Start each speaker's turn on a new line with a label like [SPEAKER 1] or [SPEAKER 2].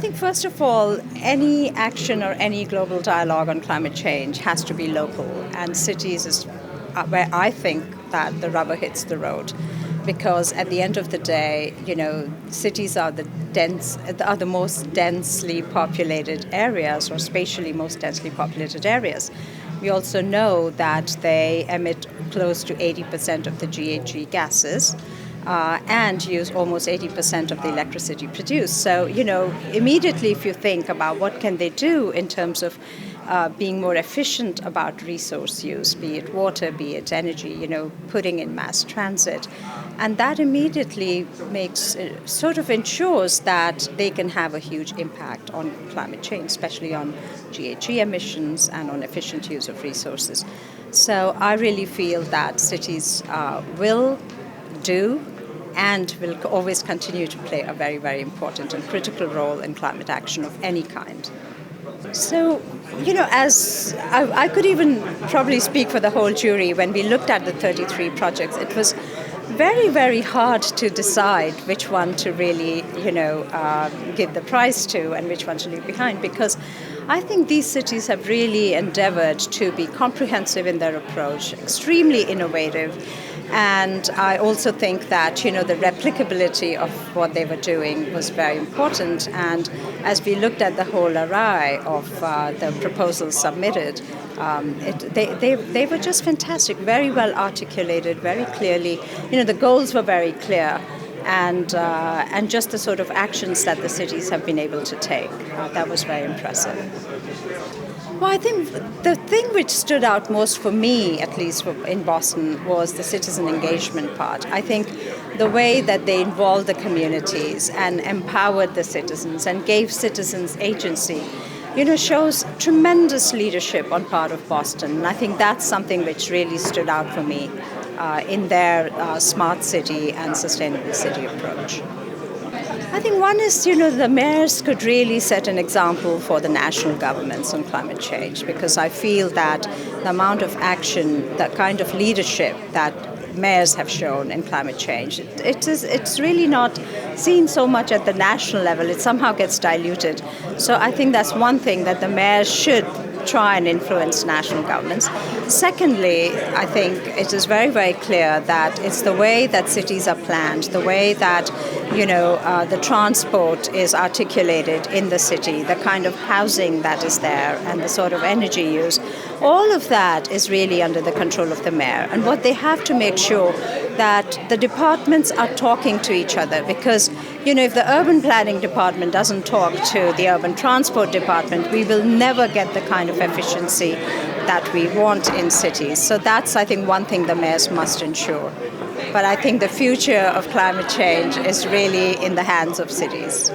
[SPEAKER 1] think, first of all, any action or any global dialogue on climate change has to be local, and cities is where I think that the rubber hits the road. Because at the end of the day, cities are the most densely populated areas, or spatially most densely populated areas. We also know that they emit close to 80% of the GHG gases. And use almost 80% of the electricity produced. So, immediately if you think about what can they do in terms of being more efficient about resource use, be it water, be it energy, putting in mass transit. And that immediately ensures that they can have a huge impact on climate change, especially on GHG emissions and on efficient use of resources. So I really feel that cities will do and will always continue to play a very, very important and critical role in climate action of any kind. So, as I could even probably speak for the whole jury, when we looked at the 33 projects, it was very, very hard to decide which one to really, give the prize to and which one to leave behind, because I think these cities have really endeavored to be comprehensive in their approach, extremely innovative. And I also think that, the replicability of what they were doing was very important. And as we looked at the whole array of the proposals submitted, they were just fantastic, very well articulated, very clearly. The goals were very clear. And just the sort of actions that the cities have been able to take. That was very impressive. Well, I think the thing which stood out most for me, at least in Boston, was the citizen engagement part. I think the way that they involved the communities and empowered the citizens and gave citizens agency, shows tremendous leadership on part of Boston. And I think that's something which really stood out for me in their smart city and sustainable city approach. I think one is, the mayors could really set an example for the national governments on climate change, because I feel that the amount of action, the kind of leadership that mayors have shown in climate change, it's really not seen so much at the national level. It somehow gets diluted. So I think that's one thing that the mayors should try and influence national governments. Secondly, I think it is very, very clear that it's the way that cities are planned, the way that, the transport is articulated in the city, the kind of housing that is there, and the sort of energy use. All of that is really under the control of the mayor. And what they have to make sure that the departments are talking to each other, because, if the urban planning department doesn't talk to the urban transport department, we will never get the kind of efficiency that we want in cities. So that's, I think, one thing the mayors must ensure. But I think the future of climate change is really in the hands of cities.